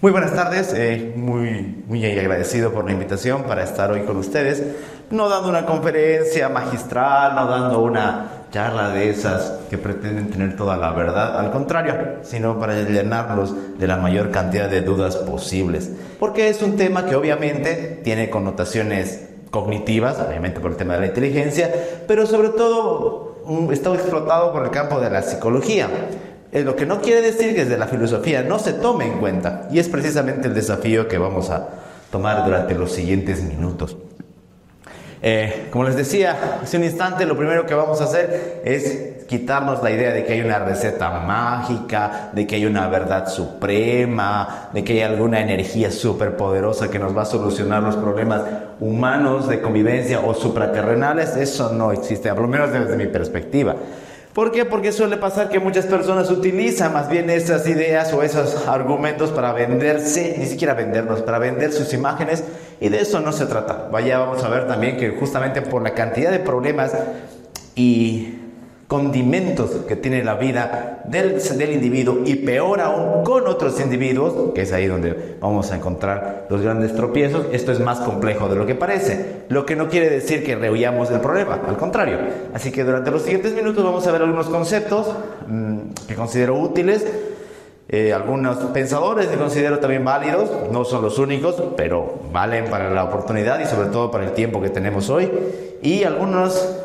Muy buenas tardes, muy agradecido por la invitación para estar hoy con ustedes, no dando una conferencia magistral, no dando una charla de esas que pretenden tener toda la verdad, al contrario, sino para llenarlos de la mayor cantidad de dudas posibles, porque es un tema que obviamente tiene connotaciones cognitivas, obviamente por el tema de la inteligencia, pero sobre todo está explotado por el campo de la psicología. Lo que no quiere decir que desde la filosofía no se tome en cuenta, y es precisamente el desafío que vamos a tomar durante los siguientes minutos. Como les decía hace un instante, lo primero que vamos a hacer es quitarnos la idea de que hay una receta mágica, de que hay una verdad suprema, de que hay alguna energía superpoderosa que nos va a solucionar los problemas humanos de convivencia o supraterrenales. Eso no existe, por lo menos desde mi perspectiva. ¿Por qué? Porque suele pasar que muchas personas utilizan más bien esas ideas o esos argumentos para venderse, ni siquiera vendernos, para vender sus imágenes, y de eso no se trata. Vamos a ver también que justamente por la cantidad de problemas y condimentos que tiene la vida del individuo, y peor aún con otros individuos, que es ahí donde vamos a encontrar los grandes tropiezos, esto es más complejo de lo que parece, lo que no quiere decir que rehuyamos del problema, al contrario. Así que durante los siguientes minutos vamos a ver algunos conceptos que considero útiles, algunos pensadores que considero también válidos, no son los únicos, pero valen para la oportunidad y sobre todo para el tiempo que tenemos hoy, y algunos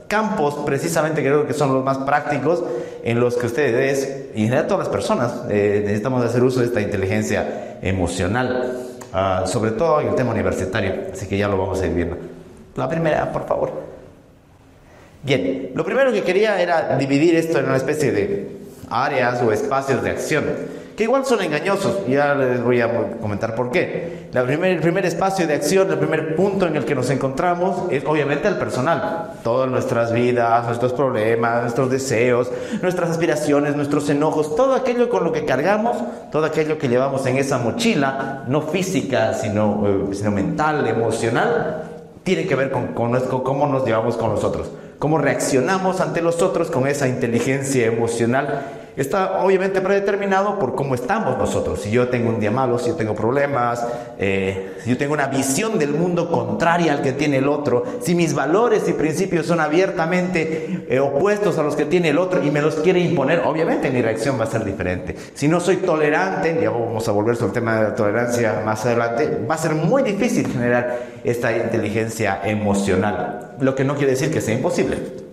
campos precisamente creo que son los más prácticos en los que ustedes y en general todas las personas necesitamos hacer uso de esta inteligencia emocional, sobre todo en el tema universitario, así que ya lo vamos a ir viendo. La primera, por favor. Bien, lo primero que quería era dividir esto en una especie de áreas o espacios de acción, que igual son engañosos, y ya les voy a comentar por qué. El primer espacio de acción, el primer punto en el que nos encontramos es obviamente el personal. Todas nuestras vidas, nuestros problemas, nuestros deseos, nuestras aspiraciones, nuestros enojos, todo aquello con lo que cargamos, todo aquello que llevamos en esa mochila, no física, sino mental, emocional, tiene que ver con cómo nos llevamos con los otros, cómo reaccionamos ante los otros con esa inteligencia emocional. Está obviamente predeterminado por cómo estamos nosotros. Si yo tengo un día malo, si yo tengo problemas, si yo tengo una visión del mundo contraria al que tiene el otro, si mis valores y principios son abiertamente opuestos a los que tiene el otro y me los quiere imponer, obviamente mi reacción va a ser diferente. Si no soy tolerante, ya vamos a volver sobre el tema de la tolerancia más adelante, va a ser muy difícil generar esta inteligencia emocional, lo que no quiere decir que sea imposible.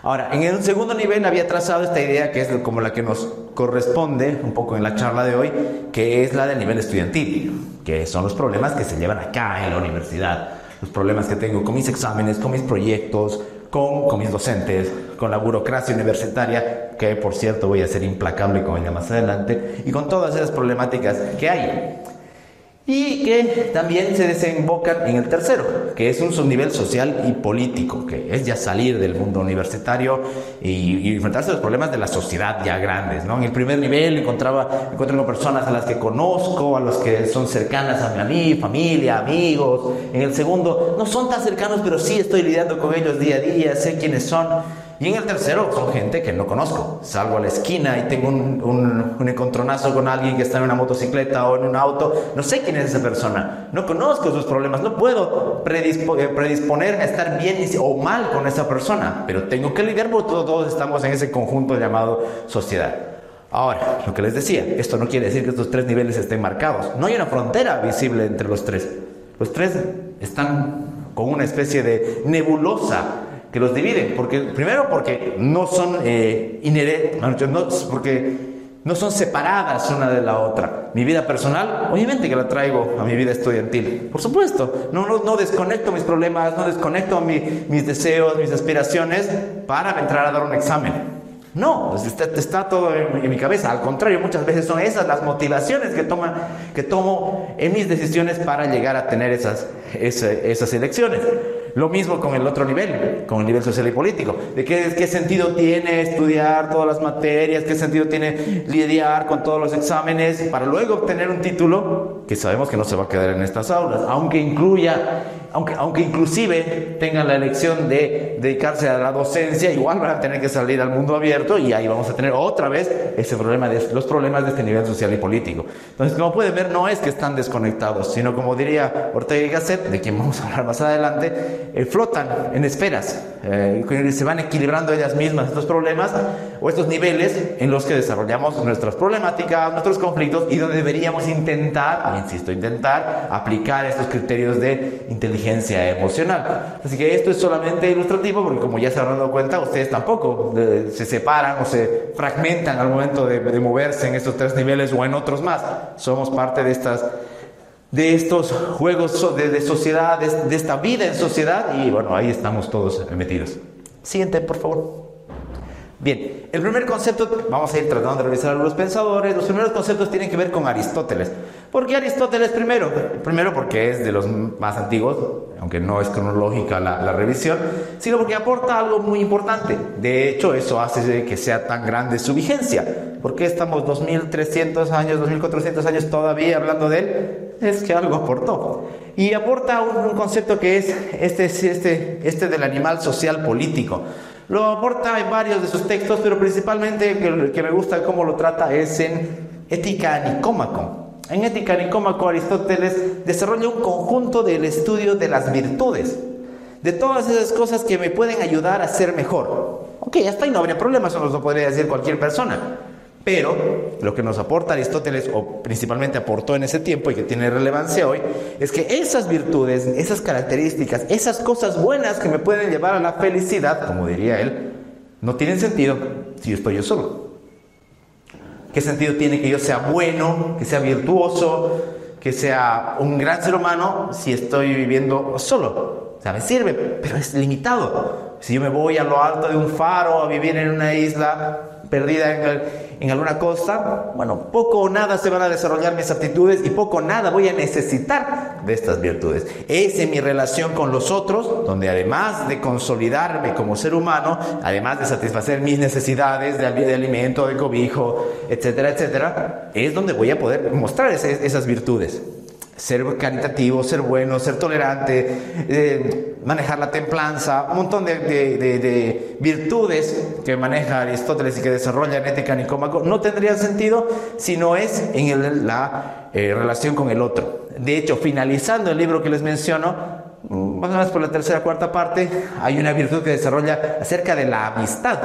Ahora, en el segundo nivel había trazado esta idea que es como la que nos corresponde un poco en la charla de hoy, que es la del nivel estudiantil, que son los problemas que se llevan acá en la universidad, los problemas que tengo con mis exámenes, con mis proyectos, con mis docentes, con la burocracia universitaria, que por cierto voy a ser implacable con ella más adelante, y con todas esas problemáticas que hay. Y que también se desembocan en el tercero, que es un subnivel social y político, que es ya salir del mundo universitario y enfrentarse a los problemas de la sociedad ya grandes, ¿no? En el primer nivel encuentro personas a las que conozco, a los que son cercanas a mí, familia, amigos. En el segundo no son tan cercanos, pero sí estoy lidiando con ellos día a día, sé quiénes son. Y en el tercero son gente que no conozco. Salgo a la esquina y tengo un encontronazo con alguien que está en una motocicleta o en un auto. No sé quién es esa persona. No conozco sus problemas. No puedo predisponerme a estar bien o mal con esa persona. Pero tengo que lidiar porque todos estamos en ese conjunto llamado sociedad. Ahora, lo que les decía, esto no quiere decir que estos tres niveles estén marcados. No hay una frontera visible entre los tres. Los tres están con una especie de nebulosa que los dividen, primero porque no son porque no son separadas una de la otra. Mi vida personal, obviamente que la traigo a mi vida estudiantil, por supuesto. No desconecto mis problemas, no desconecto mis deseos, mis aspiraciones para entrar a dar un examen. No, está todo en mi cabeza. Al contrario, muchas veces son esas las motivaciones que tomo en mis decisiones para llegar a tener esas elecciones. Lo mismo con el otro nivel, con el nivel social y político. ¿De qué sentido tiene estudiar todas las materias? ¿Qué sentido tiene lidiar con todos los exámenes para luego obtener un título que sabemos que no se va a quedar en estas aulas? Aunque incluya aunque inclusive tengan la elección de dedicarse a la docencia, igual van a tener que salir al mundo abierto y ahí vamos a tener otra vez los problemas de este nivel social y político. Entonces, como pueden ver, no es que están desconectados, sino como diría Ortega y Gasset, de quien vamos a hablar más adelante, flotan en esferas, se van equilibrando ellas mismas estos problemas o estos niveles en los que desarrollamos nuestras problemáticas, nuestros conflictos y donde deberíamos intentar aplicar estos criterios de inteligencia emocional. Así que esto es solamente ilustrativo porque, como ya se habrán dado cuenta, ustedes tampoco se separan o se fragmentan al momento de moverse en estos tres niveles o en otros más. Somos parte de estos juegos de sociedad, de esta vida en sociedad, y bueno, ahí estamos todos metidos. Siguiente, por favor. Bien, el primer concepto, vamos a ir tratando de revisar algunos pensadores. Los primeros conceptos tienen que ver con Aristóteles. ¿Por qué Aristóteles primero? Primero porque es de los más antiguos, aunque no es cronológica la revisión, sino porque aporta algo muy importante. De hecho, eso hace que sea tan grande su vigencia. ¿Por qué estamos 2300 años, 2400 años todavía hablando de él? Es que algo aportó. Y aporta un concepto que es este del animal social político. Lo aporta en varios de sus textos, pero principalmente el que me gusta cómo lo trata es en Ética Nicómaco. En Ética Nicómaco, Aristóteles desarrolla un conjunto del estudio de las virtudes, de todas esas cosas que me pueden ayudar a ser mejor. Ok, hasta ahí no habría problema, eso nos lo podría decir cualquier persona. Pero lo que nos aporta Aristóteles, o principalmente aportó en ese tiempo y que tiene relevancia hoy, es que esas virtudes, esas características, esas cosas buenas que me pueden llevar a la felicidad, como diría él, no tienen sentido si estoy yo solo. ¿Qué sentido tiene que yo sea bueno, que sea virtuoso, que sea un gran ser humano si estoy viviendo solo? O sea, me sirve, pero es limitado. Si yo me voy a lo alto de un faro a vivir en una isla perdida en alguna costa, bueno, poco o nada se van a desarrollar mis aptitudes y poco o nada voy a necesitar de estas virtudes. Es en mi relación con los otros, donde además de consolidarme como ser humano, además de satisfacer mis necesidades de alimento, de cobijo, etcétera, etcétera, es donde voy a poder mostrar esas virtudes. Ser caritativo, ser bueno, ser tolerante, manejar la templanza, un montón de virtudes que maneja Aristóteles y que desarrolla en Ética Nicómaco, no tendrían sentido si no es en la relación con el otro. De hecho, finalizando el libro que les menciono, más o menos por la tercera o cuarta parte, hay una virtud que desarrolla acerca de la amistad.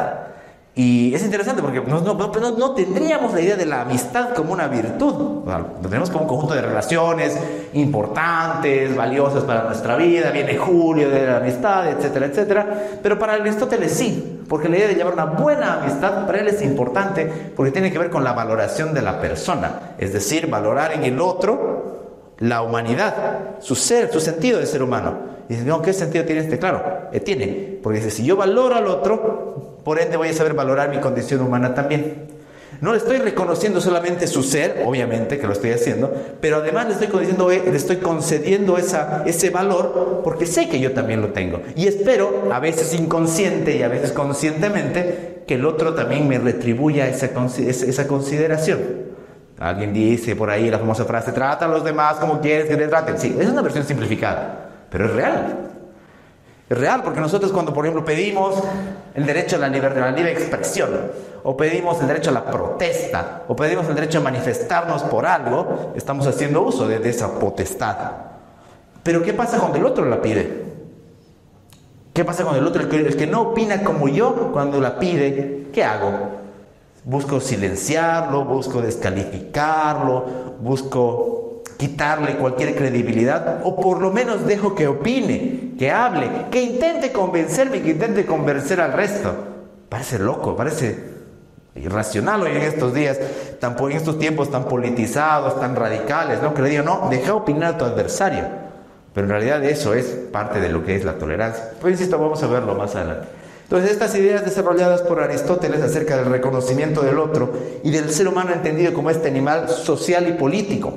Y es interesante porque no tendríamos la idea de la amistad como una virtud. Lo tenemos como un conjunto de relaciones importantes, valiosas para nuestra vida. Viene Julio de la amistad, etcétera, etcétera. Pero para Aristóteles sí, porque la idea de llevar una buena amistad para él es importante porque tiene que ver con la valoración de la persona. Es decir, valorar en el otro la humanidad, su ser, su sentido de ser humano. Y dice, no, ¿qué sentido tiene este? Claro, tiene. Porque dice, si yo valoro al otro, por ende voy a saber valorar mi condición humana también. No le estoy reconociendo solamente su ser, obviamente que lo estoy haciendo, pero además le estoy concediendo ese valor porque sé que yo también lo tengo. Y espero, a veces inconsciente y a veces conscientemente, que el otro también me retribuya esa consideración. Alguien dice por ahí la famosa frase, trata a los demás como quieres que te traten. Sí, es una versión simplificada, pero es real. Es real porque nosotros cuando, por ejemplo, pedimos el derecho a la libre expresión, o pedimos el derecho a la protesta, o pedimos el derecho a manifestarnos por algo, estamos haciendo uso de esa potestad. Pero ¿qué pasa cuando el otro la pide? ¿Qué pasa cuando el otro, el que no opina como yo, cuando la pide? ¿Qué hago? Busco silenciarlo, busco descalificarlo, busco quitarle cualquier credibilidad, o por lo menos dejo que opine, que hable, que intente convencerme, que intente convencer al resto. Parece loco, parece irracional hoy en estos días, en estos tiempos tan politizados, tan radicales, ¿no? Que le digo, no, deja opinar a tu adversario. Pero en realidad eso es parte de lo que es la tolerancia. Pues insisto, vamos a verlo más adelante. Entonces, estas ideas desarrolladas por Aristóteles acerca del reconocimiento del otro y del ser humano entendido como este animal social y político.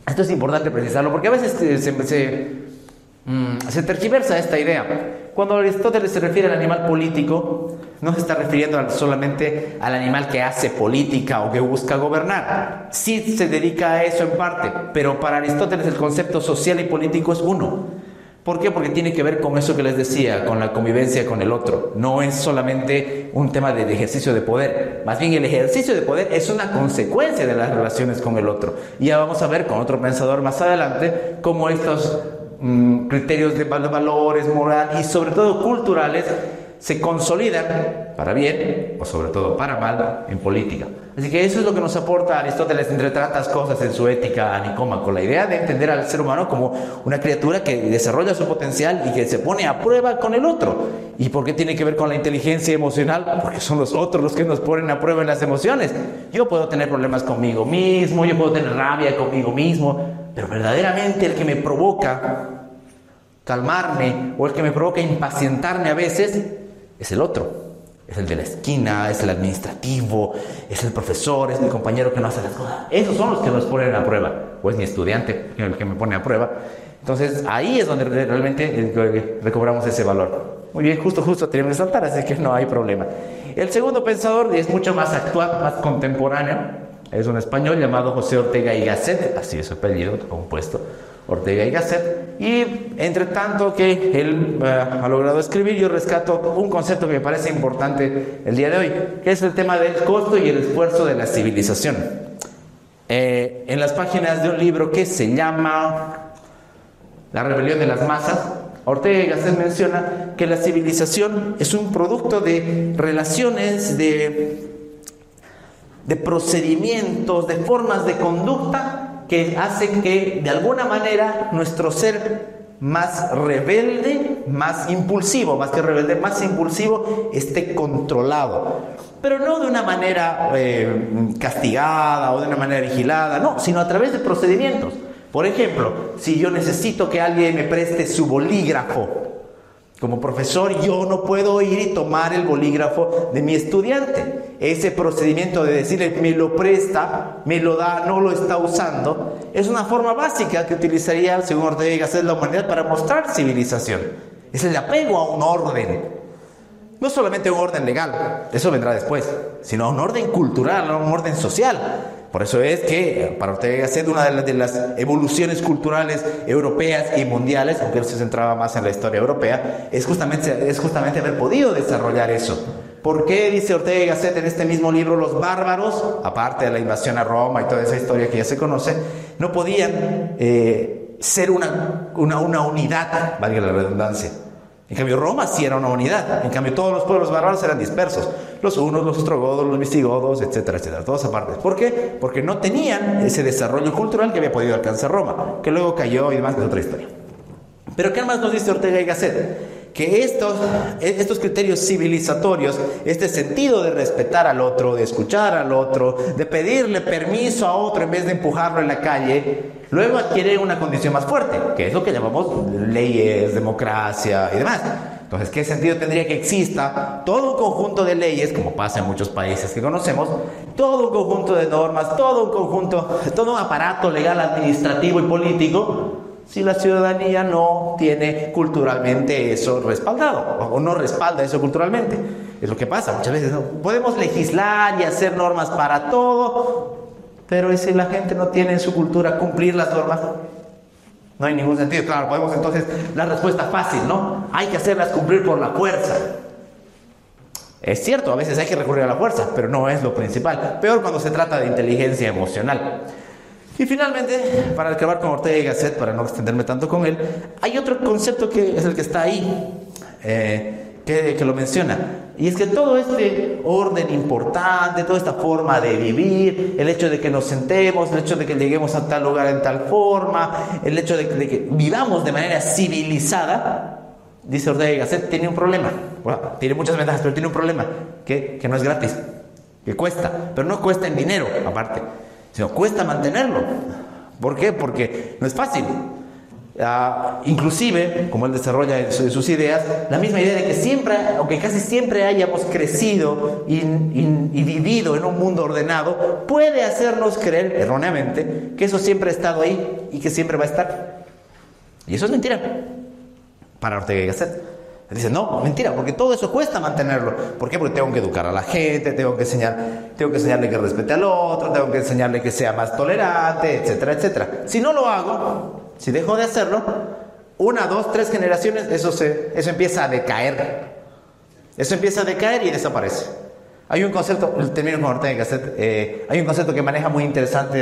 Esto es importante precisarlo porque a veces se tergiversa esta idea. Cuando Aristóteles se refiere al animal político, no se está refiriendo solamente al animal que hace política o que busca gobernar. Sí se dedica a eso en parte, pero para Aristóteles el concepto social y político es uno. ¿Por qué? Porque tiene que ver con eso que les decía, con la convivencia con el otro. No es solamente un tema de ejercicio de poder. Más bien el ejercicio de poder es una consecuencia de las relaciones con el otro. Y ya vamos a ver con otro pensador más adelante cómo estos criterios de valores, moral y sobre todo culturales se consolidan para bien o sobre todo para mal en política. Así que eso es lo que nos aporta Aristóteles, entre tantas cosas, en su Ética a Nicómaco, la idea de entender al ser humano como una criatura que desarrolla su potencial y que se pone a prueba con el otro. ¿Y por qué tiene que ver con la inteligencia emocional? Porque son los otros los que nos ponen a prueba en las emociones. Yo puedo tener problemas conmigo mismo, yo puedo tener rabia conmigo mismo, pero verdaderamente el que me provoca calmarme o el que me provoca impacientarme a veces es el otro. Es el de la esquina, es el administrativo, es el profesor, es mi compañero que no hace las cosas. Esos son los que nos ponen a prueba. O es mi estudiante el que me pone a prueba. Entonces ahí es donde realmente recobramos ese valor. Muy bien, justo tenemos que saltar, así que no hay problema. El segundo pensador es mucho más actual, más contemporáneo. Es un español llamado José Ortega y Gasset, así es su apellido compuesto, Ortega y Gasset. Y entre tanto que él ha logrado escribir, yo rescato un concepto que me parece importante el día de hoy, que es el tema del costo y el esfuerzo de la civilización. En las páginas de un libro que se llama La rebelión de las masas, Ortega y Gasset menciona que la civilización es un producto de relaciones, de procedimientos, de formas de conducta que hacen que de alguna manera nuestro ser más rebelde, más impulsivo, más que rebelde, más impulsivo, esté controlado. Pero no de una manera castigada o de una manera vigilada, no, sino a través de procedimientos. Por ejemplo, si yo necesito que alguien me preste su bolígrafo, como profesor, yo no puedo ir y tomar el bolígrafo de mi estudiante. Ese procedimiento de decirle me lo presta, me lo da, no lo está usando, es una forma básica que utilizaría, según Ortega y Gasset, la humanidad para mostrar civilización. Es el apego a un orden. No solamente un orden legal, eso vendrá después, sino a un orden cultural, a un orden social. Por eso es que para Ortega y Gasset una de las evoluciones culturales europeas y mundiales, aunque él se centraba más en la historia europea, es justamente haber podido desarrollar eso. ¿Por qué, dice Ortega y Gasset en este mismo libro, los bárbaros, aparte de la invasión a Roma y toda esa historia que ya se conoce, no podían ser una unidad, valga la redundancia? En cambio, Roma sí era una unidad. En cambio, todos los pueblos bárbaros eran dispersos. Los hunos, los ostrogodos, los visigodos, etcétera, etcétera. Todas aparte. ¿Por qué? Porque no tenían ese desarrollo cultural que había podido alcanzar Roma, que luego cayó y demás, que es otra historia. Pero ¿qué más nos dice Ortega y Gasset? Que estos criterios civilizatorios, este sentido de respetar al otro, de escuchar al otro, de pedirle permiso a otro en vez de empujarlo en la calle, luego adquiere una condición más fuerte, que es lo que llamamos leyes, democracia y demás. Entonces, ¿qué sentido tendría que exista todo un conjunto de leyes, como pasa en muchos países que conocemos, todo un conjunto de normas, todo un aparato legal, administrativo y político, si la ciudadanía no tiene culturalmente eso respaldado o no respalda eso culturalmente? Es lo que pasa muchas veces, ¿no? Podemos legislar y hacer normas para todo, pero si la gente no tiene en su cultura cumplir las normas, no hay ningún sentido. Claro, podemos entonces, la respuesta fácil, ¿no? Hay que hacerlas cumplir por la fuerza. Es cierto, a veces hay que recurrir a la fuerza, pero no es lo principal. Peor cuando se trata de inteligencia emocional. Y finalmente, para acabar con Ortega y Gasset, para no extenderme tanto con él, hay otro concepto que es el que está ahí, que lo menciona. Y es que todo este orden importante, toda esta forma de vivir, el hecho de que nos sentemos, el hecho de que lleguemos a tal lugar en tal forma, el hecho de que vivamos de manera civilizada, dice Ortega y Gasset, tiene un problema. Bueno, tiene muchas ventajas, pero tiene un problema, que no es gratis, que cuesta, pero no cuesta en dinero, aparte, sino cuesta mantenerlo. ¿Por qué? Porque no es fácil. Inclusive, como él desarrolla en sus ideas, la misma idea de que siempre, aunque casi siempre hayamos crecido y vivido en un mundo ordenado, puede hacernos creer erróneamente que eso siempre ha estado ahí y que siempre va a estar. Y eso es mentira para Ortega y Gasset. Dice, no, mentira, porque todo eso cuesta mantenerlo. ¿Por qué? Porque tengo que educar a la gente, tengo que enseñarle que respete al otro, tengo que enseñarle que sea más tolerante, etcétera, etcétera. Si no lo hago, si dejo de hacerlo, 1, 2, 3 generaciones, eso empieza a decaer. Eso empieza a decaer y desaparece. Hay un concepto, termino con Ortega y Gasset, hay un concepto que maneja muy interesante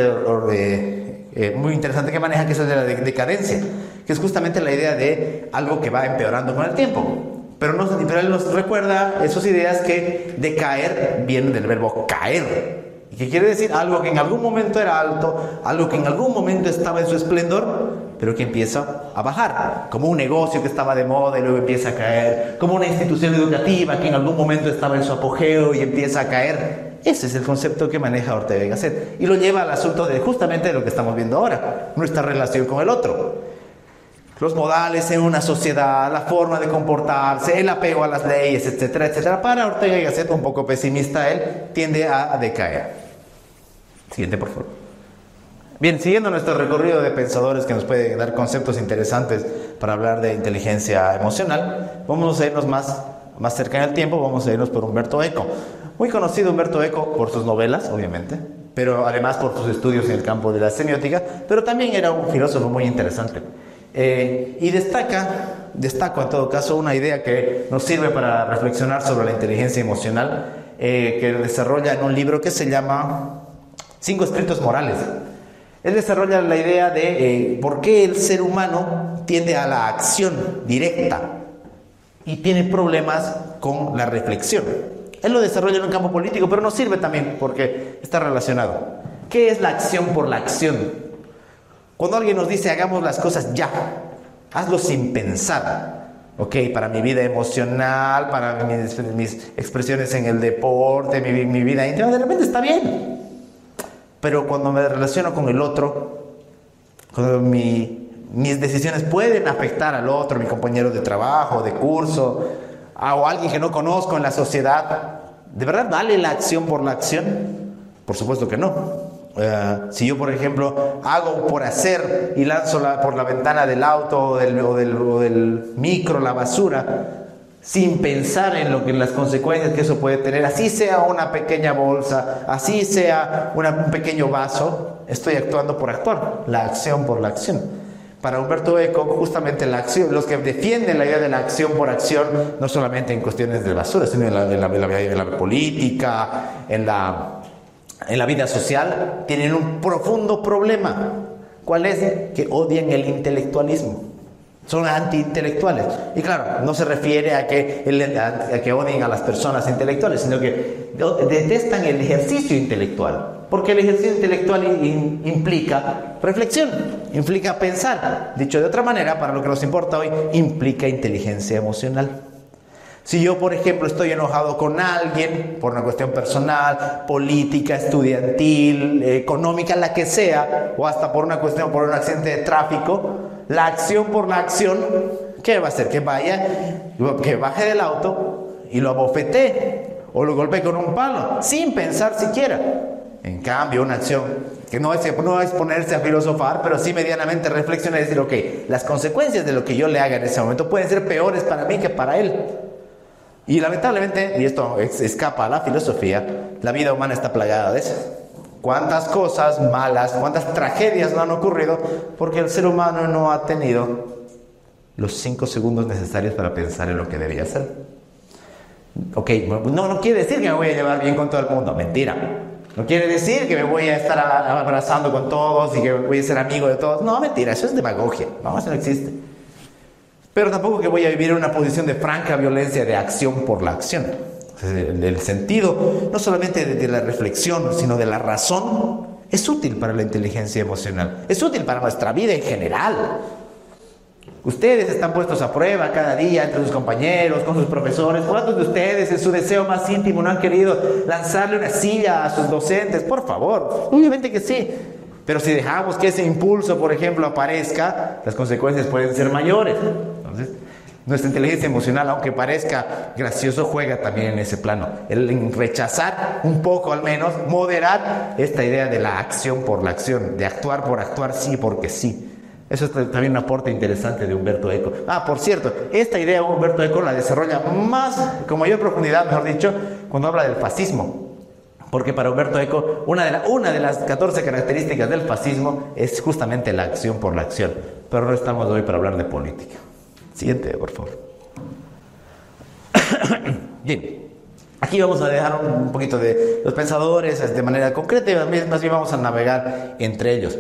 que maneja, que es el de la decadencia, que es justamente la idea de algo que va empeorando con el tiempo. Pero él nos recuerda esas ideas que decaer viene del verbo caer, y que quiere decir algo que en algún momento era alto, algo que en algún momento estaba en su esplendor, pero que empieza a bajar, como un negocio que estaba de moda y luego empieza a caer, como una institución educativa que en algún momento estaba en su apogeo y empieza a caer. Ese es el concepto que maneja Ortega y Gasset, y lo lleva al asunto de justamente lo que estamos viendo ahora, nuestra relación con el otro. Los modales en una sociedad, la forma de comportarse, el apego a las leyes, etcétera, etcétera. Para Ortega y Gasset, un poco pesimista él, tiende a decaer. Siguiente, por favor. Bien, siguiendo nuestro recorrido de pensadores que nos puede dar conceptos interesantes para hablar de inteligencia emocional, vamos a irnos más cerca en el tiempo, vamos a irnos por Umberto Eco. Muy conocido Umberto Eco por sus novelas, obviamente, pero además por sus estudios en el campo de la semiótica, pero también era un filósofo muy interesante. Y destaco en todo caso una idea que nos sirve para reflexionar sobre la inteligencia emocional, que desarrolla en un libro que se llama 5 Escritos Morales. Él desarrolla la idea de por qué el ser humano tiende a la acción directa y tiene problemas con la reflexión. Él lo desarrolla en un campo político, pero nos sirve también porque está relacionado. ¿Qué es la acción por la acción? Cuando alguien nos dice hagamos las cosas ya, hazlo sin pensar. Ok, para mi vida emocional, para mis expresiones en el deporte, mi vida íntima, de repente está bien. Pero cuando me relaciono con el otro, cuando mis decisiones pueden afectar al otro, mi compañero de trabajo, de curso, o alguien que no conozco en la sociedad, ¿de verdad vale la acción por la acción? Por supuesto que no. Si yo, por ejemplo, hago por hacer y lanzo por la ventana del auto o del micro la basura, sin pensar en las consecuencias que eso puede tener, así sea una pequeña bolsa, así sea un pequeño vaso, estoy actuando por actuar, la acción por la acción. Para Umberto Eco, justamente la acción, los que defienden la idea de la acción por acción, no solamente en cuestiones de basura, sino en la política, en la vida social, tienen un profundo problema. ¿Cuál es? Que odian el intelectualismo. Son antiintelectuales. Y claro, no se refiere a que odien a las personas intelectuales, sino que detestan el ejercicio intelectual. Porque el ejercicio intelectual implica reflexión, implica pensar. Dicho de otra manera, para lo que nos importa hoy, implica inteligencia emocional. Si yo, por ejemplo, estoy enojado con alguien por una cuestión personal, política, estudiantil, económica, la que sea, o hasta por una cuestión, por un accidente de tráfico, la acción por la acción, ¿qué va a hacer? Que baje del auto y lo abofetee o lo golpee con un palo, sin pensar siquiera. En cambio, una acción que no es ponerse a filosofar, pero sí medianamente reflexionar y decir, ok, las consecuencias de lo que yo le haga en ese momento pueden ser peores para mí que para él. Y lamentablemente, y esto escapa a la filosofía, la vida humana está plagada de eso. ¿Cuántas cosas malas, cuántas tragedias no han ocurrido porque el ser humano no ha tenido los 5 segundos necesarios para pensar en lo que debía hacer? Ok, no quiere decir que me voy a llevar bien con todo el mundo, mentira. No quiere decir que me voy a estar abrazando con todos y que voy a ser amigo de todos. No, mentira, eso es demagogia. No, eso no existe. Pero tampoco que voy a vivir en una posición de franca violencia de acción por la acción. El sentido, no solamente de la reflexión, sino de la razón, es útil para la inteligencia emocional. Es útil para nuestra vida en general. Ustedes están puestos a prueba cada día entre sus compañeros, con sus profesores. ¿Cuántos de ustedes en su deseo más íntimo no han querido lanzarle una silla a sus docentes? Por favor, obviamente que sí. Pero si dejamos que ese impulso, por ejemplo, aparezca, las consecuencias pueden ser mayores. Entonces, nuestra inteligencia emocional, aunque parezca gracioso, juega también en ese plano. En rechazar un poco al menos, moderar esta idea de la acción por la acción, de actuar por actuar, sí porque sí. Eso es también un aporte interesante de Umberto Eco. Por cierto, esta idea Umberto Eco la desarrolla con mayor profundidad, mejor dicho, cuando habla del fascismo. Porque para Umberto Eco, una de las 14 características del fascismo es justamente la acción por la acción. Pero no estamos hoy para hablar de política. Siguiente, por favor. Bien, aquí vamos a dejar un poquito de los pensadores de manera concreta y más bien vamos a navegar entre ellos.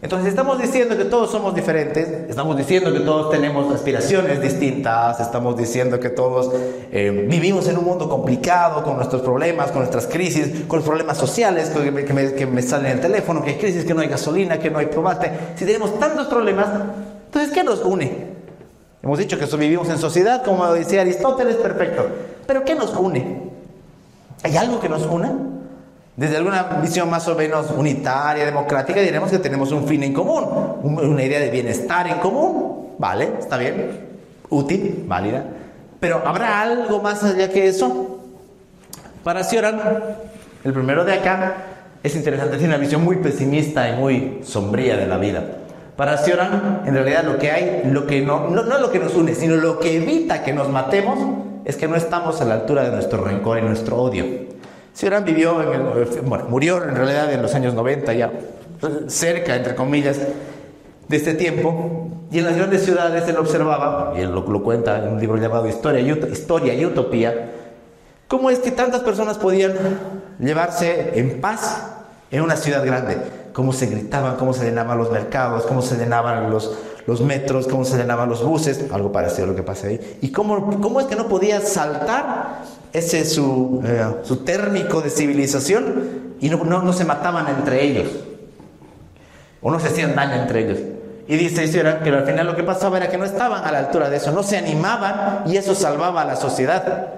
Entonces estamos diciendo que todos somos diferentes, estamos diciendo que todos tenemos aspiraciones distintas, estamos diciendo que todos vivimos en un mundo complicado con nuestros problemas, con nuestras crisis, con los problemas sociales que me salen en el teléfono, que hay crisis, que no hay gasolina, que no hay tomate. Si tenemos tantos problemas, entonces ¿qué nos une? Hemos dicho que vivimos en sociedad, como decía Aristóteles, perfecto. Pero ¿qué nos une? ¿Hay algo que nos una? Desde alguna visión más o menos unitaria, democrática, diremos que tenemos un fin en común, una idea de bienestar en común. Vale, está bien, útil, válida. Pero ¿habrá algo más allá que eso? Para Cioran, el primero de acá, es interesante, tiene una visión muy pesimista y muy sombría de la vida. Para Cioran, en realidad lo que hay, no lo que nos une, sino lo que evita que nos matemos, es que no estamos a la altura de nuestro rencor y nuestro odio. Cioran murió en realidad en los años 90, ya cerca, entre comillas, de este tiempo, y en las grandes ciudades él observaba, y él lo cuenta en un libro llamado Historia y Utopía, cómo es que tantas personas podían llevarse en paz en una ciudad grande, cómo se gritaban, cómo se llenaban los mercados, cómo se llenaban los metros, cómo se llenaban los buses, algo parecido a lo que pasa ahí, y cómo es que no podía saltar ese su térmico de civilización y no se mataban entre ellos, o no se hacían daño entre ellos. Y dice Cioran que al final lo que pasaba era que no estaban a la altura de eso, no se animaban, y eso salvaba a la sociedad.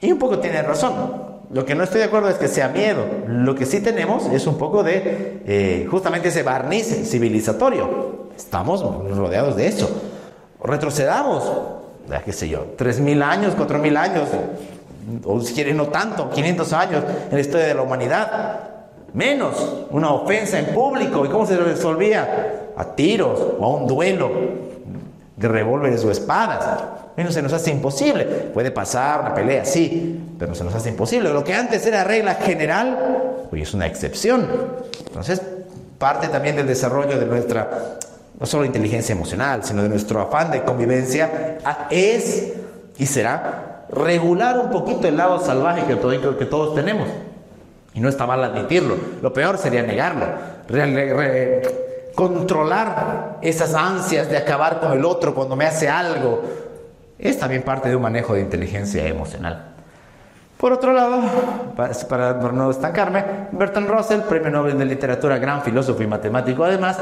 Y un poco tiene razón. Lo que no estoy de acuerdo es que sea miedo. Lo que sí tenemos es un poco de justamente ese barniz civilizatorio. Estamos rodeados de eso. Retrocedamos, qué sé yo, 3.000 años, 4.000 años, o si quieren no tanto, 500 años en la historia de la humanidad. Menos, una ofensa en público. ¿Y cómo se resolvía? A tiros o a un duelo de revólveres o espadas. Bueno, se nos hace imposible. Puede pasar una pelea, sí, pero se nos hace imposible. Lo que antes era regla general, hoy es una excepción. Entonces, parte también del desarrollo de nuestra, no solo inteligencia emocional, sino de nuestro afán de convivencia, es y será regular un poquito el lado salvaje que todos tenemos. Y no está mal admitirlo. Lo peor sería negarlo. Controlar esas ansias de acabar con el otro cuando me hace algo es también parte de un manejo de inteligencia emocional. Por otro lado, para no estancarme, Bertrand Russell, premio Nobel de Literatura, gran filósofo y matemático además,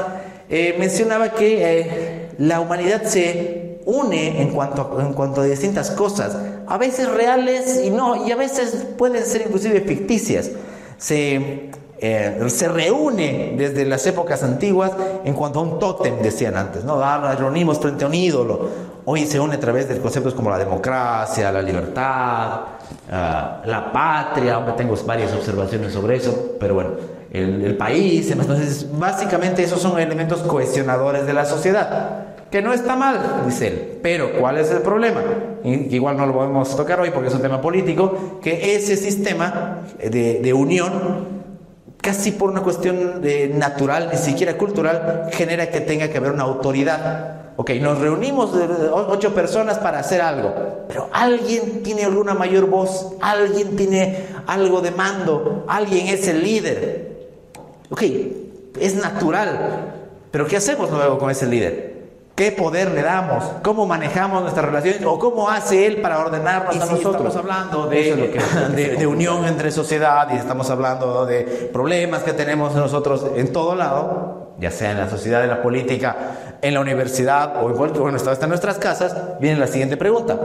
mencionaba que la humanidad se une en cuanto a distintas cosas, a veces reales y a veces pueden ser inclusive ficticias. Se reúne desde las épocas antiguas en cuanto a un tótem, decían antes, ¿no? Nos reunimos frente a un ídolo. Hoy se une a través de conceptos como la democracia, la libertad, la patria, aunque tengo varias observaciones sobre eso, pero bueno, el país. Entonces, básicamente esos son elementos cohesionadores de la sociedad, que no está mal, dice él, pero ¿cuál es el problema? Y igual no lo podemos tocar hoy porque es un tema político, que ese sistema de unión, casi por una cuestión natural, ni siquiera cultural, genera que tenga que haber una autoridad. Ok, nos reunimos 8 personas para hacer algo, pero alguien tiene alguna mayor voz, alguien tiene algo de mando, alguien es el líder. Ok, es natural, pero ¿qué hacemos luego con ese líder? ¿Qué poder le damos? ¿Cómo manejamos nuestras relaciones? ¿O cómo hace él para ordenarnos a nosotros? Estamos hablando de unión entre sociedad, y estamos hablando de problemas que tenemos nosotros en todo lado, ya sea en la sociedad, en la política, en la universidad o hasta en nuestras casas. Viene la siguiente pregunta: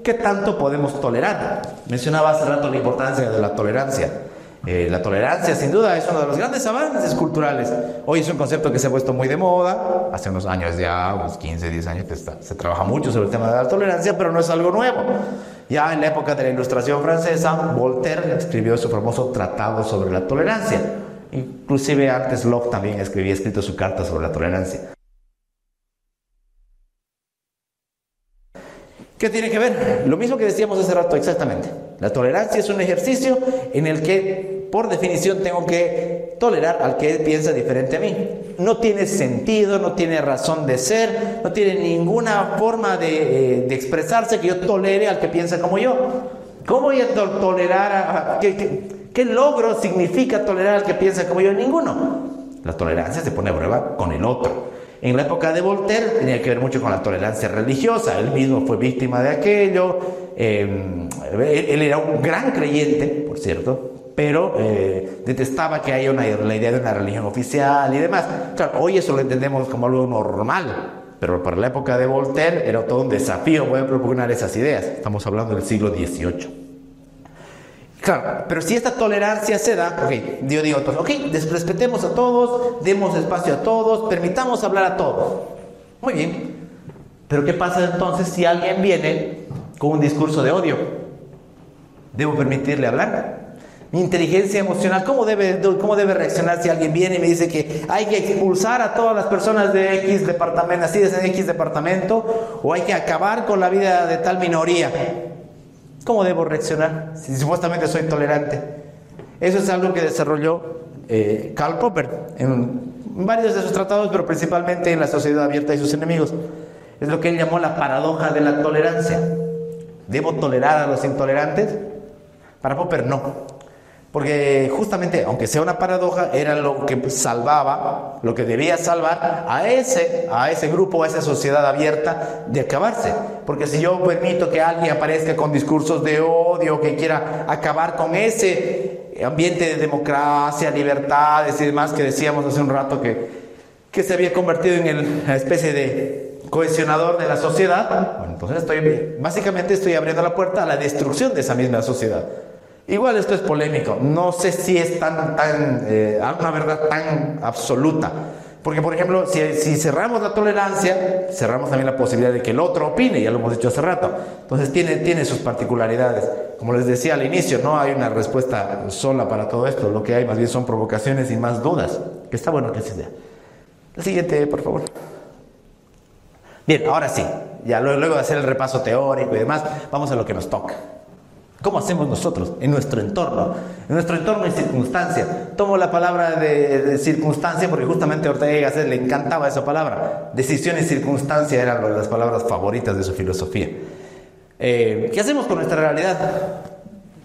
¿qué tanto podemos tolerar? Mencionaba hace rato la importancia de la tolerancia. La tolerancia, sin duda, es uno de los grandes avances culturales. Hoy es un concepto que se ha puesto muy de moda. Hace unos años ya, unos 15, 10 años, se trabaja mucho sobre el tema de la tolerancia, pero no es algo nuevo. Ya en la época de la Ilustración francesa, Voltaire escribió su famoso Tratado sobre la Tolerancia. Inclusive antes Locke también había escrito su carta sobre la tolerancia. ¿Qué tiene que ver? Lo mismo que decíamos hace rato, exactamente. La tolerancia es un ejercicio en el que por definición tengo que tolerar al que piensa diferente a mí. No tiene sentido, no tiene razón de ser, no tiene ninguna forma de expresarse que yo tolere al que piensa como yo. ¿Cómo voy a tolerar? ¿Qué logro significa tolerar al que piensa como yo? Ninguno. La tolerancia se pone a prueba con el otro. En la época de Voltaire tenía que ver mucho con la tolerancia religiosa. Él mismo fue víctima de aquello. Él era un gran creyente, por cierto, pero detestaba que haya la idea de una religión oficial y demás. Claro, hoy eso lo entendemos como algo normal, pero para la época de Voltaire era todo un desafío poder propugnar esas ideas. Estamos hablando del siglo XVIII. Claro, pero si esta tolerancia se da, yo digo, respetemos a todos, demos espacio a todos, permitamos hablar a todos. Muy bien, pero ¿qué pasa entonces si alguien viene con un discurso de odio? ¿Debo permitirle hablar? Mi inteligencia emocional, ¿cómo debe reaccionar si alguien viene y me dice que hay que expulsar a todas las personas de X departamento, nacidas en X departamento, o hay que acabar con la vida de tal minoría? ¿Cómo debo reaccionar si supuestamente soy tolerante? Eso es algo que desarrolló Karl Popper en varios de sus tratados, pero principalmente en La Sociedad Abierta y sus enemigos. Es lo que él llamó la paradoja de la tolerancia. ¿Debo tolerar a los intolerantes? Para Popper no. Porque justamente, aunque sea una paradoja, era lo que salvaba, lo que debía salvar a ese grupo, a esa sociedad abierta de acabarse. Porque si yo permito que alguien aparezca con discursos de odio, que quiera acabar con ese ambiente de democracia, libertades y demás que decíamos hace un rato que se había convertido en la especie de cohesionador de la sociedad, bueno, entonces básicamente estoy abriendo la puerta a la destrucción de esa misma sociedad. Igual esto es polémico, no sé si es una verdad tan absoluta, porque por ejemplo, si cerramos la tolerancia, cerramos también la posibilidad de que el otro opine, ya lo hemos dicho hace rato, entonces tiene sus particularidades. Como les decía al inicio, no hay una respuesta sola para todo esto, lo que hay más bien son provocaciones y más dudas, que está bueno que se dé. La siguiente, por favor. Bien, ahora sí, ya luego de hacer el repaso teórico y demás, vamos a lo que nos toca. ¿Cómo hacemos nosotros en nuestro entorno? En nuestro entorno y circunstancia. Tomo la palabra de circunstancia porque justamente a Ortega y Gasset le encantaba esa palabra. Decisión y circunstancia eran las palabras favoritas de su filosofía. ¿Qué hacemos con nuestra realidad?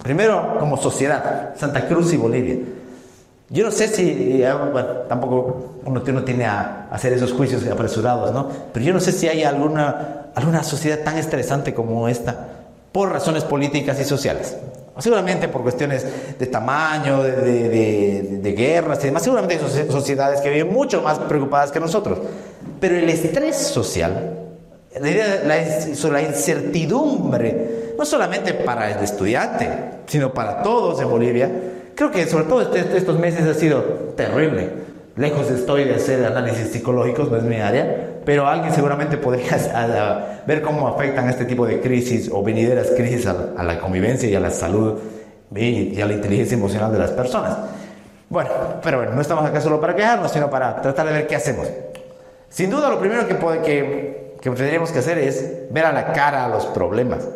Primero, como sociedad, Santa Cruz y Bolivia. Yo no sé si, bueno, tampoco uno tiene a hacer esos juicios apresurados, ¿no? Pero yo no sé si hay alguna sociedad tan estresante como esta, por razones políticas y sociales. Seguramente por cuestiones de tamaño, de guerras y demás. Seguramente hay sociedades que viven mucho más preocupadas que nosotros. Pero el estrés social, la incertidumbre, no solamente para el estudiante, sino para todos en Bolivia, creo que sobre todo estos meses ha sido terrible. Lejos estoy de hacer análisis psicológicos, no es mi área, pero alguien seguramente podría ver cómo afectan este tipo de crisis o venideras crisis a la convivencia y a la salud y a la inteligencia emocional de las personas. Bueno, pero bueno, no estamos acá solo para quejarnos, sino para tratar de ver qué hacemos. Sin duda, lo primero que tendríamos que hacer es ver a la cara a los problemas.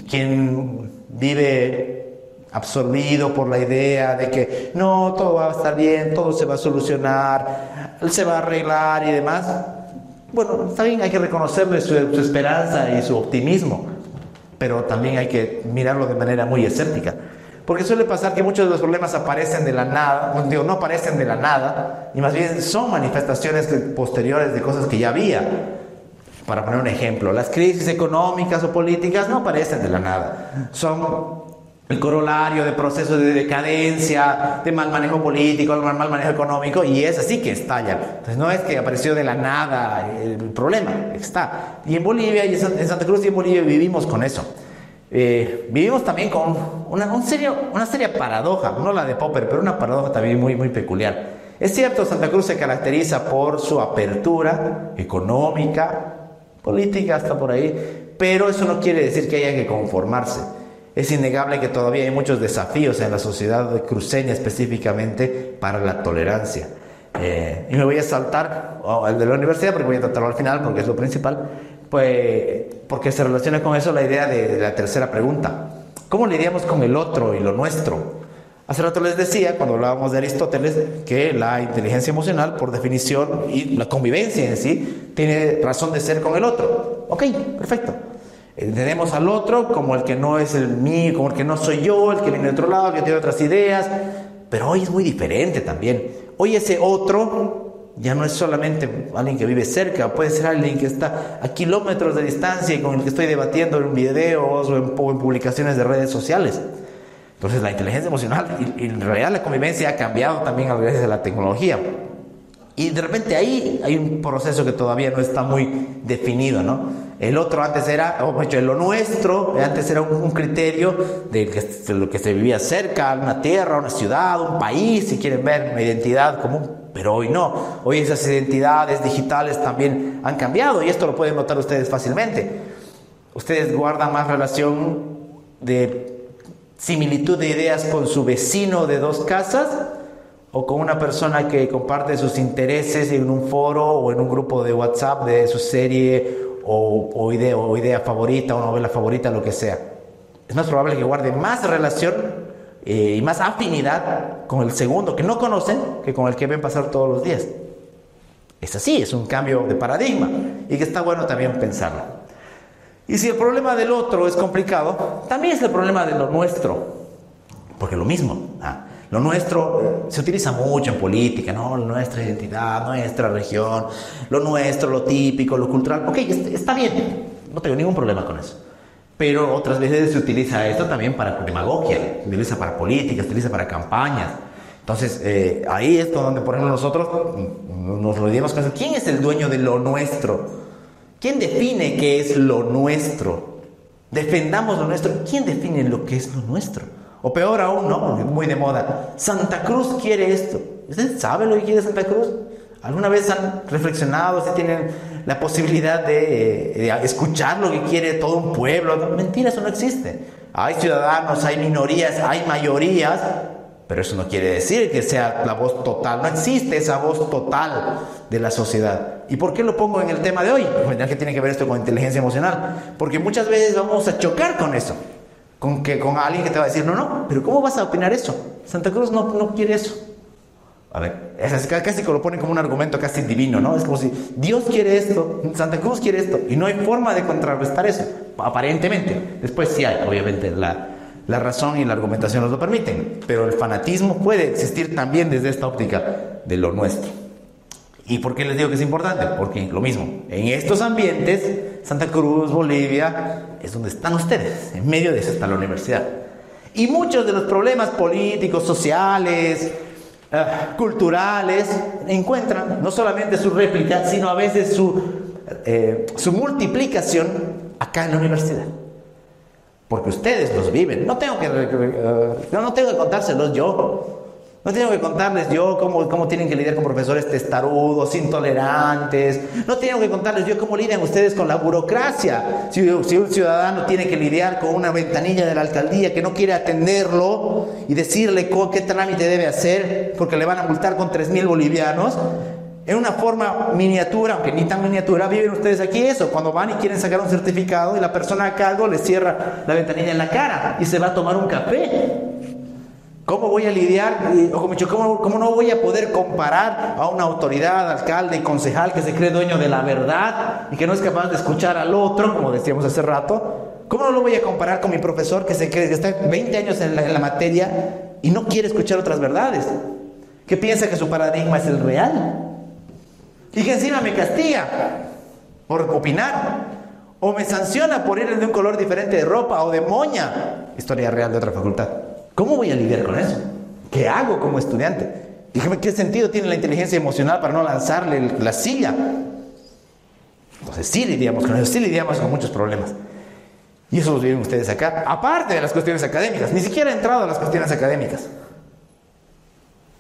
Quien vive absorbido por la idea de que no, todo va a estar bien, todo se va a solucionar, se va a arreglar y demás, bueno, está bien, hay que reconocerle su esperanza y su optimismo, pero también hay que mirarlo de manera muy escéptica, porque suele pasar que muchos de los problemas aparecen de la nada, no aparecen de la nada, y más bien son manifestaciones posteriores de cosas que ya había. Para poner un ejemplo, las crisis económicas o políticas no aparecen de la nada, son el corolario de procesos de decadencia, de mal manejo político, de mal manejo económico, y es así que estallan. Entonces no es que apareció de la nada el problema, está. Y en Bolivia, y en Santa Cruz y en Bolivia vivimos con eso. Vivimos también con una seria paradoja, no la de Popper, pero una paradoja también muy, muy peculiar. Es cierto, Santa Cruz se caracteriza por su apertura económica, política, hasta por ahí, pero eso no quiere decir que haya que conformarse. Es innegable que todavía hay muchos desafíos en la sociedad cruceña específicamente para la tolerancia. Y me voy a saltar al de la universidad porque voy a tratarlo al final porque es lo principal, pues, porque se relaciona con eso la idea de la tercera pregunta. ¿Cómo lidiamos con el otro y lo nuestro? Hace rato les decía, cuando hablábamos de Aristóteles, que la inteligencia emocional, por definición, y la convivencia en sí, tiene razón de ser con el otro. Ok, perfecto. Entendemos al otro como el que no es el mío, como el que no soy yo, el que viene de otro lado, el que tiene otras ideas. Pero hoy es muy diferente también. Hoy ese otro ya no es solamente alguien que vive cerca, puede ser alguien que está a kilómetros de distancia y con el que estoy debatiendo en videos o en publicaciones de redes sociales. Entonces la inteligencia emocional y en realidad la convivencia ha cambiado también a través de la tecnología. Y de repente ahí hay un proceso que todavía no está muy definido, ¿no? El otro antes era, lo nuestro, antes era un criterio de lo que se vivía cerca, una tierra, una ciudad, un país, si quieren ver, una identidad común. Pero hoy no. Hoy esas identidades digitales también han cambiado y esto lo pueden notar ustedes fácilmente. Ustedes guardan más relación de similitud de ideas con su vecino de 2 casas o con una persona que comparte sus intereses en un foro o en un grupo de WhatsApp de su serie o idea favorita o novela favorita, lo que sea. Es más probable que guarde más relación y más afinidad con el segundo que no conocen que con el que ven pasar todos los días. Es así, es un cambio de paradigma y que está bueno también pensarlo. Y si el problema del otro es complicado, también es el problema de lo nuestro. Porque lo mismo, lo nuestro se utiliza mucho en política, ¿no? Nuestra identidad, nuestra región, lo nuestro, lo típico, lo cultural. Ok, está bien, no tengo ningún problema con eso. Pero otras veces se utiliza esto también para demagogia, se utiliza para política, se utiliza para campañas. Entonces, ahí es donde, por ejemplo, nosotros nos rodeamos con eso. ¿Quién es el dueño de lo nuestro? ¿Quién define qué es lo nuestro? Defendamos lo nuestro. ¿Quién define lo que es lo nuestro? O peor aún, ¿no? Muy de moda. Santa Cruz quiere esto. ¿Usted sabe lo que quiere Santa Cruz? ¿Alguna vez han reflexionado si tienen la posibilidad de escuchar lo que quiere todo un pueblo? No, mentira, eso no existe. Hay ciudadanos, hay minorías, hay mayorías, pero eso no quiere decir que sea la voz total. No existe esa voz total de la sociedad. ¿Y por qué lo pongo en el tema de hoy? Pues ya que tiene que ver esto con inteligencia emocional. Porque muchas veces vamos a chocar con eso. Con alguien que te va a decir, no, pero ¿cómo vas a opinar eso? Santa Cruz no quiere eso. A ver, casi que lo ponen como un argumento casi divino, ¿no? Es como si Dios quiere esto, Santa Cruz quiere esto, y no hay forma de contrarrestar eso, aparentemente. Después sí hay, obviamente, la razón y la argumentación nos lo permiten, pero el fanatismo puede existir también desde esta óptica de lo nuestro. ¿Y por qué les digo que es importante? Porque lo mismo, en estos ambientes, Santa Cruz, Bolivia, es donde están ustedes, en medio de eso está la universidad. Y muchos de los problemas políticos, sociales, culturales, encuentran no solamente su réplica, sino a veces su multiplicación acá en la universidad. Porque ustedes los viven. No tengo que contárselos yo. No tengo que contarles yo cómo tienen que lidiar con profesores testarudos, intolerantes. No tengo que contarles yo cómo lidian ustedes con la burocracia. Si un ciudadano tiene que lidiar con una ventanilla de la alcaldía que no quiere atenderlo y decirle qué trámite debe hacer porque le van a multar con 3,000 bolivianos. En una forma miniatura, aunque ni tan miniatura, viven ustedes aquí eso. Cuando van y quieren sacar un certificado y la persona a cargo les cierra la ventanilla en la cara y se va a tomar un café. ¿Cómo voy a lidiar? ¿Cómo no voy a poder comparar a una autoridad, alcalde y concejal que se cree dueño de la verdad y que no es capaz de escuchar al otro, como decíamos hace rato? ¿Cómo no lo voy a comparar con mi profesor que está 20 años en la materia y no quiere escuchar otras verdades? Que piensa que su paradigma es el real y que encima me castiga por opinar o me sanciona por ir de un color diferente de ropa o de moña? Historia real de otra facultad. ¿Cómo voy a lidiar con eso? ¿Qué hago como estudiante? Dígame, ¿qué sentido tiene la inteligencia emocional para no lanzarle la silla? Entonces sí lidiamos con eso, sí lidiamos con muchos problemas. Y eso los viven ustedes acá, aparte de las cuestiones académicas. Ni siquiera he entrado a las cuestiones académicas.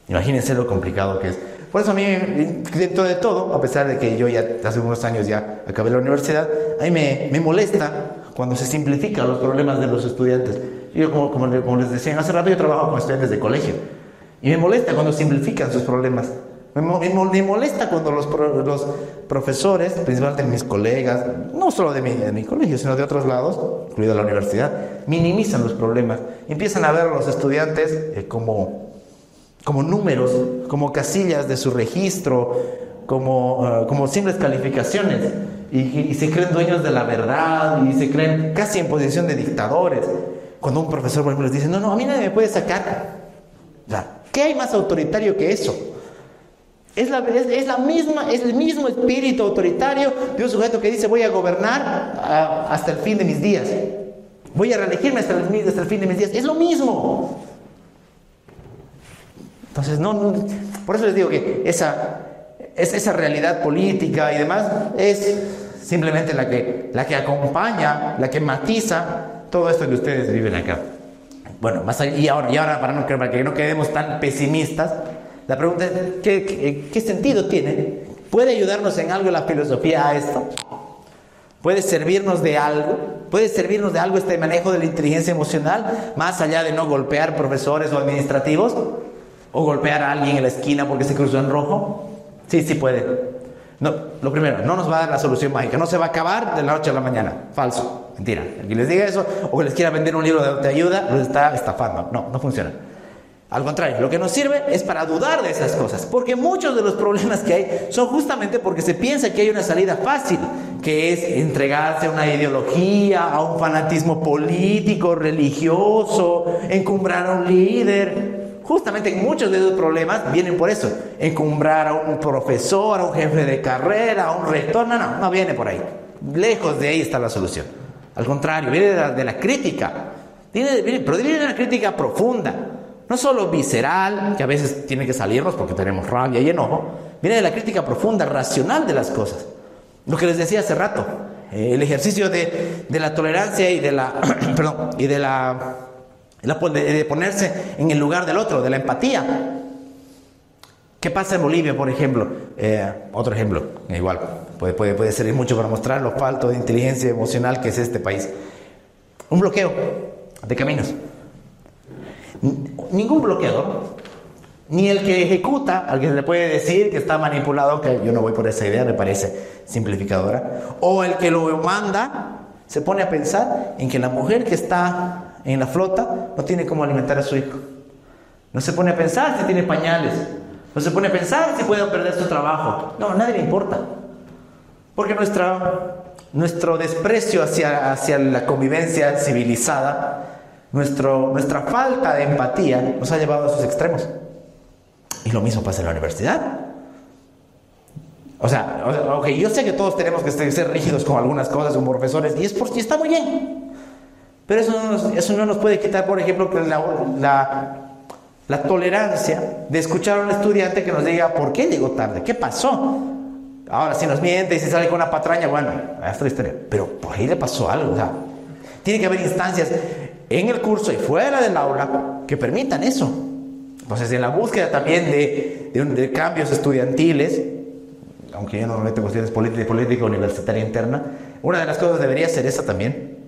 Imagínense lo complicado que es. Por eso a mí, dentro de todo, a pesar de que yo ya hace unos años ya acabé la universidad, a mí me molesta cuando se simplifican los problemas de los estudiantes. Yo, como les decía hace rato, yo trabajo con estudiantes de colegio. Y me molesta cuando simplifican sus problemas. Me molesta cuando los profesores, principalmente mis colegas, no solo de mi colegio, sino de otros lados, incluida la universidad, minimizan los problemas. Empiezan a ver a los estudiantes como números, como casillas de su registro, como simples calificaciones. Y se creen dueños de la verdad y se creen casi en posición de dictadores. Cuando un profesor, por ejemplo, les dice, no, a mí nadie me puede sacar. O sea, ¿qué hay más autoritario que eso? Es el mismo espíritu autoritario de un sujeto que dice voy a gobernar hasta el fin de mis días. Voy a reelegirme hasta el fin de mis días. Es lo mismo. Entonces, por eso les digo que esa realidad política y demás es simplemente la que acompaña, la que matiza todo esto que ustedes viven acá. Bueno, más allá, y ahora para que no quedemos tan pesimistas, la pregunta es, ¿qué sentido tiene? ¿Puede ayudarnos en algo la filosofía a esto? ¿Puede servirnos de algo? ¿Puede servirnos de algo este manejo de la inteligencia emocional? Más allá de no golpear profesores o administrativos, o golpear a alguien en la esquina porque se cruzó en rojo. Sí puede. No, lo primero, no nos va a dar la solución mágica. No se va a acabar de la noche a la mañana. Falso, mentira. El que les diga eso o que les quiera vender un libro de autoayuda los está estafando. No funciona. Al contrario, lo que nos sirve es para dudar de esas cosas, porque muchos de los problemas que hay son justamente porque se piensa que hay una salida fácil, que es entregarse a una ideología, a un fanatismo político, religioso, encumbrar a un líder. Justamente muchos de esos problemas vienen por eso, encumbrar a un profesor, a un jefe de carrera, a un rector. No viene por ahí. Lejos de ahí está la solución. Al contrario, viene de la crítica, pero viene de una crítica profunda. No solo visceral, que a veces tiene que salirnos porque tenemos rabia y enojo, viene de la crítica profunda, racional de las cosas. Lo que les decía hace rato, el ejercicio de la tolerancia y de ponerse en el lugar del otro, de la empatía. ¿Qué pasa en Bolivia, por ejemplo? Otro ejemplo, igual, puede servir mucho para mostrar lo falto de inteligencia emocional que es este país. Un bloqueo de caminos. Ningún bloqueador, ni el que ejecuta, al que se le puede decir que está manipulado, que yo no voy por esa idea, me parece simplificadora, o el que lo manda, se pone a pensar en que la mujer que está en la flota no tiene cómo alimentar a su hijo. No se pone a pensar si tiene pañales, no se pone a pensar si puede perder su trabajo. No, a nadie le importa, porque nuestro desprecio hacia la convivencia civilizada, nuestra falta de empatía nos ha llevado a esos extremos. Y lo mismo pasa en la universidad. O sea, yo sé que todos tenemos que ser rígidos con algunas cosas como profesores, y está muy bien. Pero eso no nos puede quitar, por ejemplo, la tolerancia de escuchar a un estudiante que nos diga ¿por qué llegó tarde? ¿Qué pasó? Ahora, si nos miente y si sale con una patraña, bueno, es otra historia. Pero por ahí le pasó algo. O sea, tiene que haber instancias en el curso y fuera del aula que permitan eso. Entonces, en la búsqueda también de cambios estudiantiles, aunque yo no me meto en cuestiones política universitaria interna, una de las cosas debería ser esa también.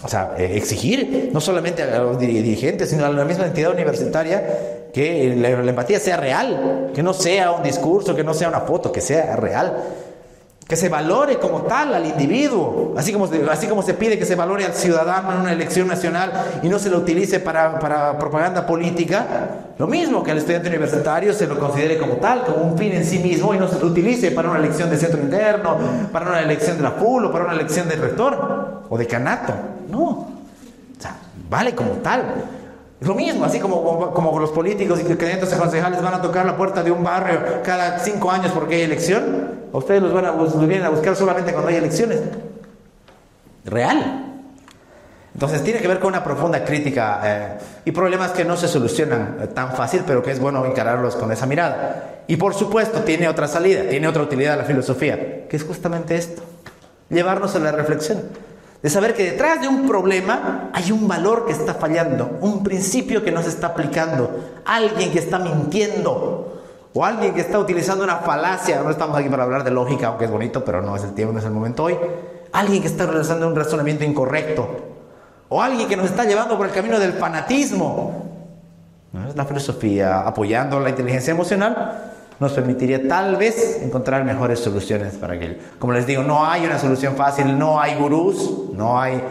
O sea, exigir no solamente a los dirigentes, sino a la misma entidad universitaria que la empatía sea real, que no sea un discurso, que no sea una foto, que sea real. Que se valore como tal al individuo, así como se pide que se valore al ciudadano en una elección nacional y no se lo utilice para propaganda política. Lo mismo que al estudiante universitario se lo considere como tal, como un fin en sí mismo, y no se lo utilice para una elección de centro interno, para una elección de la FUL o para una elección de rector o de canato. No, o sea, vale como tal. Es lo mismo, así como los políticos y candidatos a concejales van a tocar la puerta de un barrio cada 5 años porque hay elección. A ustedes los vienen a buscar solamente cuando hay elecciones. Real. Entonces tiene que ver con una profunda crítica y problemas que no se solucionan tan fácil, pero que es bueno encararlos con esa mirada. Y por supuesto tiene otra salida, tiene otra utilidad la filosofía, que es justamente esto: llevarnos a la reflexión. De saber que detrás de un problema hay un valor que está fallando, un principio que no se está aplicando, alguien que está mintiendo o alguien que está utilizando una falacia. No estamos aquí para hablar de lógica, aunque es bonito, pero no es el tiempo, no es el momento hoy. Alguien que está realizando un razonamiento incorrecto o alguien que nos está llevando por el camino del fanatismo. ¿No? Es la filosofía apoyando la inteligencia emocional, nos permitiría tal vez encontrar mejores soluciones para aquello. Como les digo, no hay una solución fácil, no hay gurús, no hay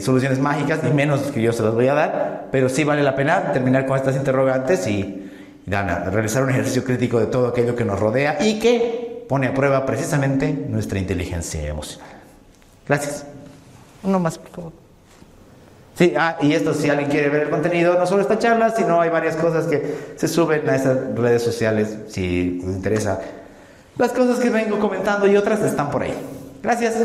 soluciones mágicas, y menos que yo se las voy a dar, pero sí vale la pena terminar con estas interrogantes y realizar un ejercicio crítico de todo aquello que nos rodea y que pone a prueba precisamente nuestra inteligencia emocional. Gracias. Uno más, por favor. Sí, y esto, si alguien quiere ver el contenido, no solo esta charla, sino hay varias cosas que se suben a estas redes sociales, si les interesa. Las cosas que vengo comentando y otras están por ahí. Gracias.